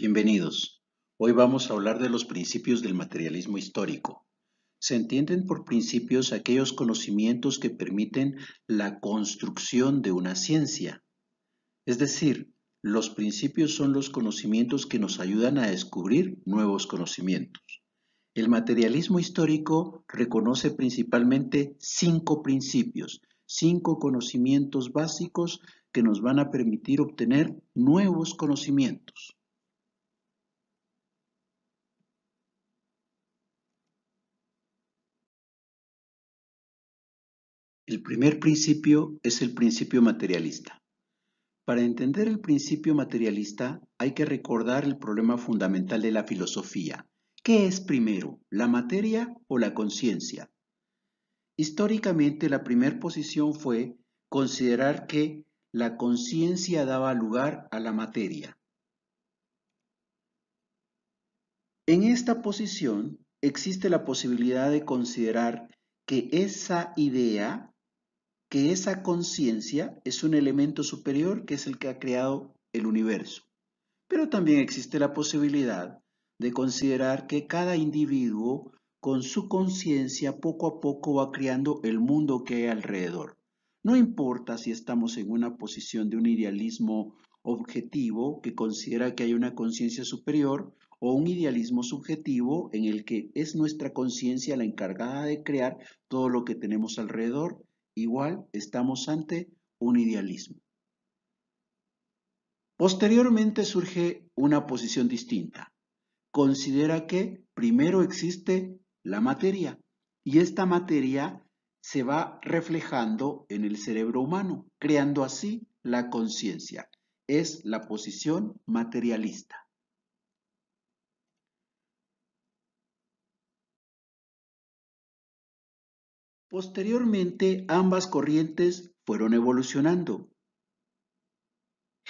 Bienvenidos. Hoy vamos a hablar de los principios del materialismo histórico. Se entienden por principios aquellos conocimientos que permiten la construcción de una ciencia. Es decir, los principios son los conocimientos que nos ayudan a descubrir nuevos conocimientos. El materialismo histórico reconoce principalmente 5 principios, 5 conocimientos básicos que nos van a permitir obtener nuevos conocimientos. El primer principio es el principio materialista. Para entender el principio materialista hay que recordar el problema fundamental de la filosofía. ¿Qué es primero, la materia o la conciencia? Históricamente la primera posición fue considerar que la conciencia daba lugar a la materia. En esta posición existe la posibilidad de considerar que esa idea, que esa conciencia es un elemento superior que es el que ha creado el universo. Pero también existe la posibilidad de considerar que cada individuo con su conciencia poco a poco va creando el mundo que hay alrededor. No importa si estamos en una posición de un idealismo objetivo que considera que hay una conciencia superior o un idealismo subjetivo en el que es nuestra conciencia la encargada de crear todo lo que tenemos alrededor. Igual estamos ante un idealismo. Posteriormente surge una posición distinta. Considera que primero existe la materia y esta materia se va reflejando en el cerebro humano, creando así la conciencia. Es la posición materialista. Posteriormente, ambas corrientes fueron evolucionando.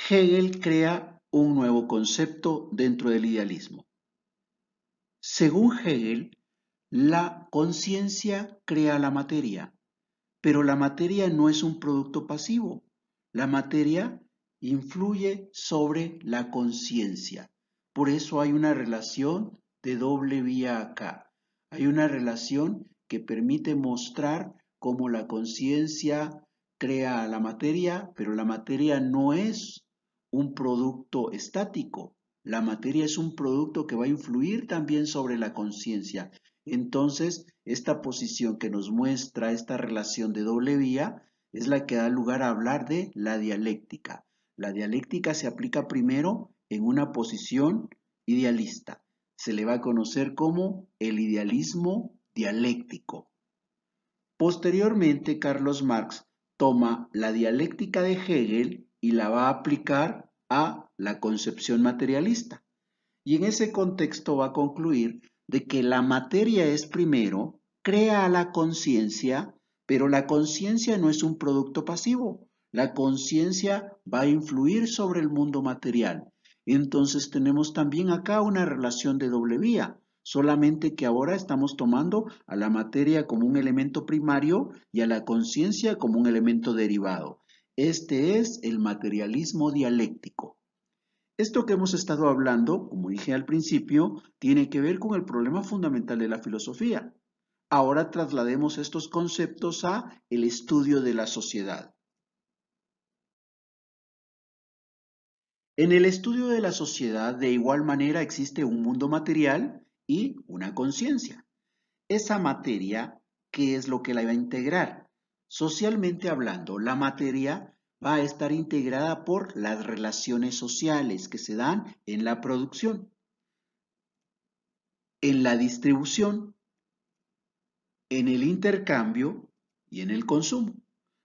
Hegel crea un nuevo concepto dentro del idealismo. Según Hegel, la conciencia crea la materia, pero la materia no es un producto pasivo. La materia influye sobre la conciencia. Por eso hay una relación de doble vía acá. Hay una relación que permite mostrar cómo la conciencia crea la materia, pero la materia no es un producto estático. La materia es un producto que va a influir también sobre la conciencia. Entonces, esta posición que nos muestra esta relación de doble vía es la que da lugar a hablar de la dialéctica. La dialéctica se aplica primero en una posición idealista. Se le va a conocer como el idealismo dialéctico. Posteriormente, Carlos Marx toma la dialéctica de Hegel y la va a aplicar a la concepción materialista. Y en ese contexto va a concluir de que la materia es primero, crea la conciencia, pero la conciencia no es un producto pasivo. La conciencia va a influir sobre el mundo material. Entonces tenemos también acá una relación de doble vía, solamente que ahora estamos tomando a la materia como un elemento primario y a la conciencia como un elemento derivado. Este es el materialismo dialéctico. Esto que hemos estado hablando, como dije al principio, tiene que ver con el problema fundamental de la filosofía. Ahora traslademos estos conceptos a el estudio de la sociedad. En el estudio de la sociedad, de igual manera, existe un mundo material y una conciencia. Esa materia, ¿qué es lo que la va a integrar? Socialmente hablando, la materia va a estar integrada por las relaciones sociales que se dan en la producción, en la distribución, en el intercambio y en el consumo.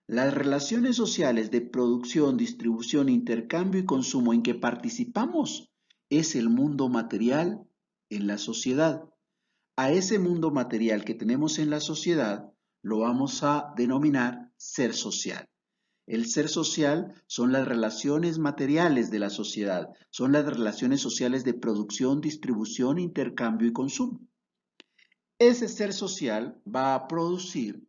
Las relaciones sociales de producción, distribución, intercambio y consumo en que participamos es el mundo material en la sociedad. A ese mundo material que tenemos en la sociedad lo vamos a denominar ser social. El ser social son las relaciones materiales de la sociedad, son las relaciones sociales de producción, distribución, intercambio y consumo. Ese ser social va a producir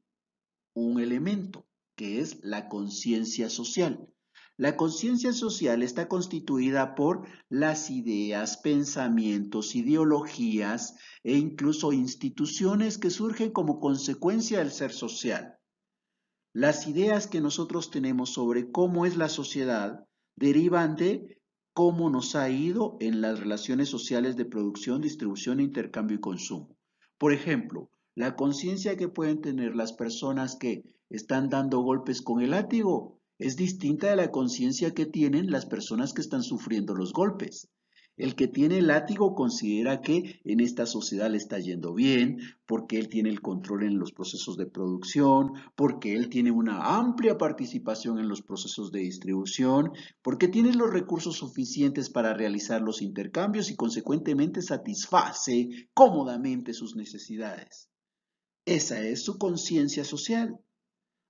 un elemento que es la conciencia social. La conciencia social está constituida por las ideas, pensamientos, ideologías e incluso instituciones que surgen como consecuencia del ser social. Las ideas que nosotros tenemos sobre cómo es la sociedad derivan de cómo nos ha ido en las relaciones sociales de producción, distribución, intercambio y consumo. Por ejemplo, la conciencia que pueden tener las personas que están dando golpes con el látigo es distinta de la conciencia que tienen las personas que están sufriendo los golpes. El que tiene el látigo considera que en esta sociedad le está yendo bien, porque él tiene el control en los procesos de producción, porque él tiene una amplia participación en los procesos de distribución, porque tiene los recursos suficientes para realizar los intercambios y consecuentemente satisface cómodamente sus necesidades. Esa es su conciencia social.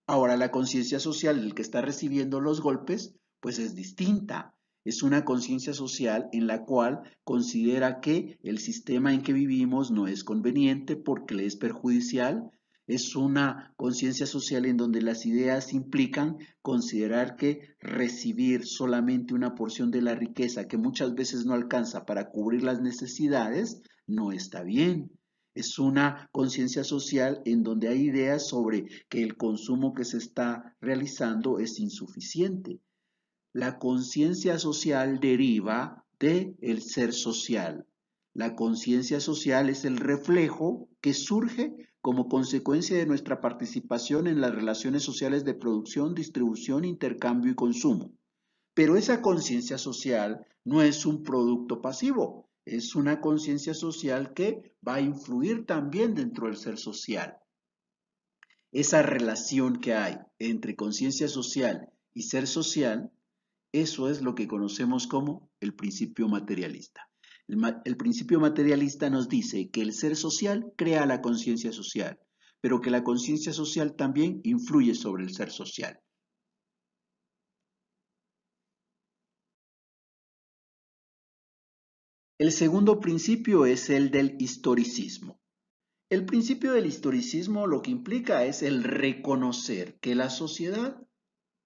Ahora, la conciencia social del que está recibiendo los golpes, pues es distinta. Es una conciencia social en la cual considera que el sistema en que vivimos no es conveniente porque le es perjudicial. Es una conciencia social en donde las ideas implican considerar que recibir solamente una porción de la riqueza que muchas veces no alcanza para cubrir las necesidades no está bien. Es una conciencia social en donde hay ideas sobre que el consumo que se está realizando es insuficiente. La conciencia social deriva del ser social. La conciencia social es el reflejo que surge como consecuencia de nuestra participación en las relaciones sociales de producción, distribución, intercambio y consumo. Pero esa conciencia social no es un producto pasivo, es una conciencia social que va a influir también dentro del ser social. Esa relación que hay entre conciencia social y ser social, eso es lo que conocemos como el principio materialista. El principio materialista nos dice que el ser social crea la conciencia social, pero que la conciencia social también influye sobre el ser social. El segundo principio es el del historicismo. El principio del historicismo lo que implica es el reconocer que la sociedad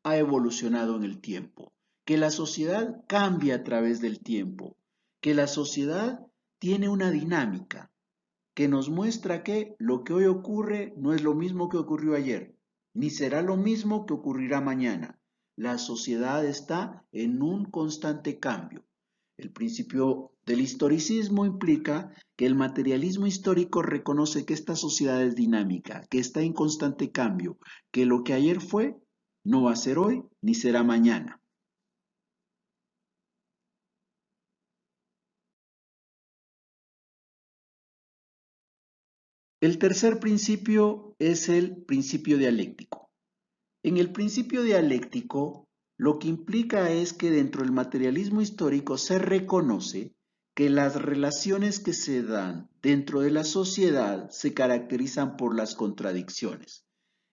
ha evolucionado en el tiempo, que la sociedad cambia a través del tiempo, que la sociedad tiene una dinámica que nos muestra que lo que hoy ocurre no es lo mismo que ocurrió ayer, ni será lo mismo que ocurrirá mañana. La sociedad está en un constante cambio. El principio del historicismo implica que el materialismo histórico reconoce que esta sociedad es dinámica, que está en constante cambio, que lo que ayer fue no va a ser hoy ni será mañana. El tercer principio es el principio dialéctico. En el principio dialéctico, lo que implica es que dentro del materialismo histórico se reconoce que las relaciones que se dan dentro de la sociedad se caracterizan por las contradicciones.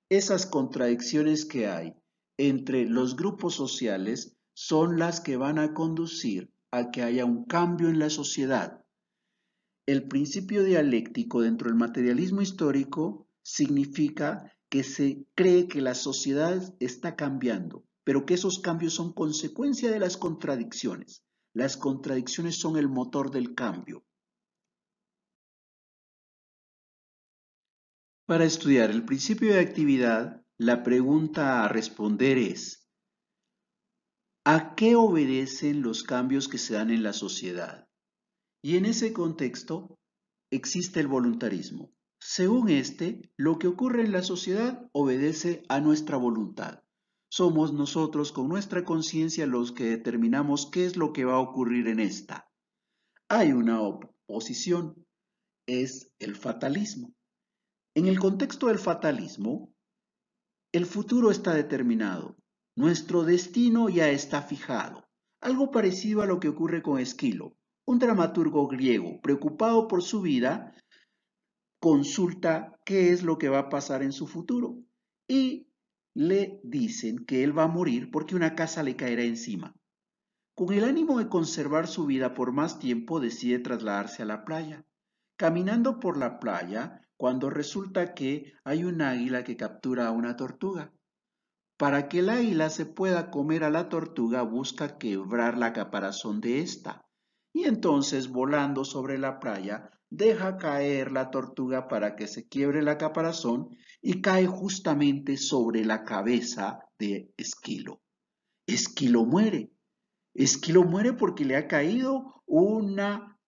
Esas contradicciones que hay entre los grupos sociales son las que van a conducir a que haya un cambio en la sociedad. El principio dialéctico dentro del materialismo histórico significa que se cree que la sociedad está cambiando, pero que esos cambios son consecuencia de las contradicciones. Las contradicciones son el motor del cambio. Para estudiar el principio de actividad, la pregunta a responder es: ¿a qué obedecen los cambios que se dan en la sociedad? Y en ese contexto existe el voluntarismo. Según este, lo que ocurre en la sociedad obedece a nuestra voluntad. Somos nosotros con nuestra conciencia los que determinamos qué es lo que va a ocurrir en esta. Hay una oposición, es el fatalismo. En el contexto del fatalismo, el futuro está determinado, nuestro destino ya está fijado, algo parecido a lo que ocurre con Esquilo, un dramaturgo griego preocupado por su vida, consulta qué es lo que va a pasar en su futuro y le dicen que él va a morir porque una casa le caerá encima. Con el ánimo de conservar su vida por más tiempo, decide trasladarse a la playa. Caminando por la playa, cuando resulta que hay un águila que captura a una tortuga. Para que el águila se pueda comer a la tortuga, busca quebrar la caparazón de ésta. Y entonces, volando sobre la playa, deja caer la tortuga para que se quiebre la caparazón y cae justamente sobre la cabeza de Esquilo. Esquilo muere. Esquilo muere porque le ha caído una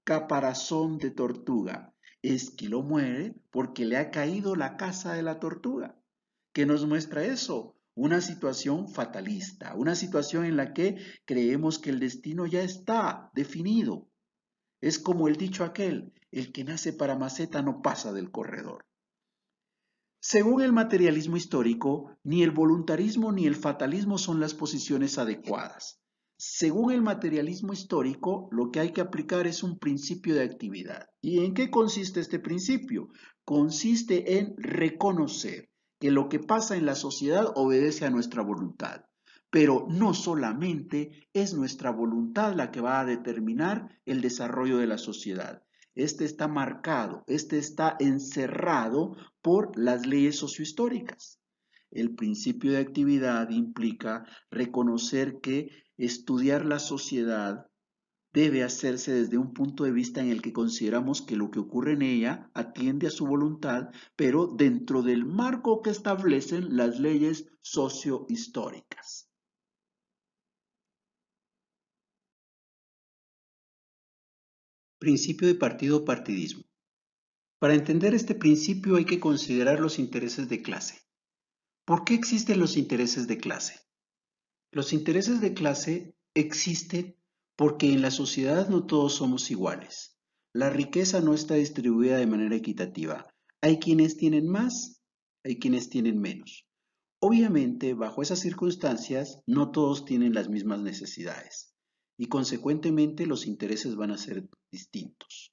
caparazón de tortuga. Esquilo muere porque le ha caído la casa de la tortuga. ¿Qué nos muestra eso? Una situación fatalista, una situación en la que creemos que el destino ya está definido. Es como el dicho aquel, el que nace para maceta no pasa del corredor. Según el materialismo histórico, ni el voluntarismo ni el fatalismo son las posiciones adecuadas. Según el materialismo histórico, lo que hay que aplicar es un principio de actividad. ¿Y en qué consiste este principio? Consiste en reconocer que lo que pasa en la sociedad obedece a nuestra voluntad. Pero no solamente es nuestra voluntad la que va a determinar el desarrollo de la sociedad. Este está marcado, este está encerrado por las leyes sociohistóricas. El principio de actividad implica reconocer que estudiar la sociedad debe hacerse desde un punto de vista en el que consideramos que lo que ocurre en ella atiende a su voluntad, pero dentro del marco que establecen las leyes sociohistóricas. Principio de partido-partidismo. Para entender este principio hay que considerar los intereses de clase. ¿Por qué existen los intereses de clase? Los intereses de clase existen porque en la sociedad no todos somos iguales. La riqueza no está distribuida de manera equitativa. Hay quienes tienen más, hay quienes tienen menos. Obviamente, bajo esas circunstancias, no todos tienen las mismas necesidades y consecuentemente los intereses van a ser distintos.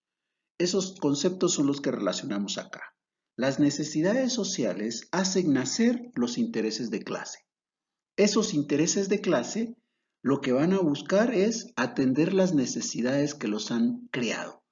Esos conceptos son los que relacionamos acá. Las necesidades sociales hacen nacer los intereses de clase. Esos intereses de clase lo que van a buscar es atender las necesidades que los han creado.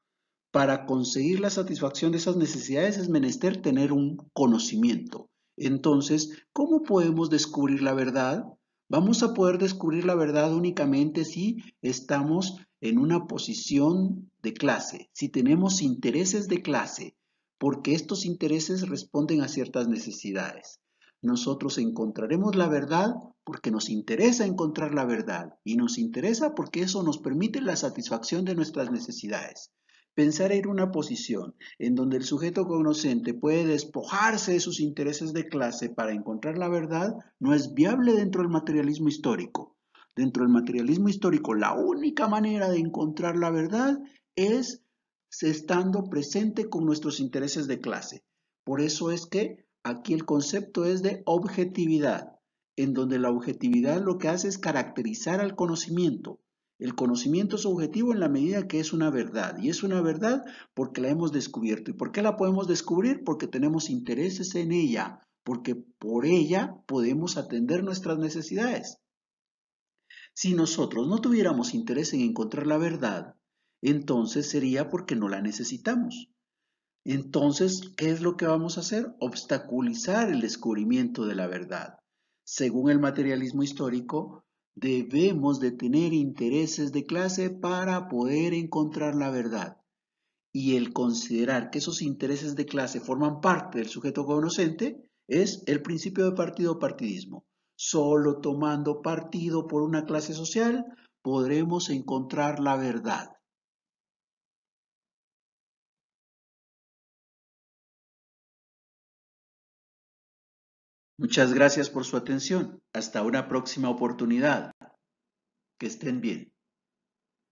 Para conseguir la satisfacción de esas necesidades es menester tener un conocimiento. Entonces, ¿cómo podemos descubrir la verdad? Vamos a poder descubrir la verdad únicamente si estamos en una posición de clase, si tenemos intereses de clase, porque estos intereses responden a ciertas necesidades. Nosotros encontraremos la verdad porque nos interesa encontrar la verdad y nos interesa porque eso nos permite la satisfacción de nuestras necesidades. Pensar en una posición en donde el sujeto cognoscente puede despojarse de sus intereses de clase para encontrar la verdad no es viable dentro del materialismo histórico. Dentro del materialismo histórico, la única manera de encontrar la verdad es estando presente con nuestros intereses de clase. Por eso es que aquí el concepto es de objetividad, en donde la objetividad lo que hace es caracterizar al conocimiento. El conocimiento es objetivo en la medida que es una verdad, y es una verdad porque la hemos descubierto. ¿Y por qué la podemos descubrir? Porque tenemos intereses en ella, porque por ella podemos atender nuestras necesidades. Si nosotros no tuviéramos interés en encontrar la verdad, entonces sería porque no la necesitamos. Entonces, ¿qué es lo que vamos a hacer? Obstaculizar el descubrimiento de la verdad. Según el materialismo histórico, debemos de tener intereses de clase para poder encontrar la verdad. Y el considerar que esos intereses de clase forman parte del sujeto cognoscente es el principio de partido-partidismo. Solo tomando partido por una clase social podremos encontrar la verdad. Muchas gracias por su atención. Hasta una próxima oportunidad. Que estén bien.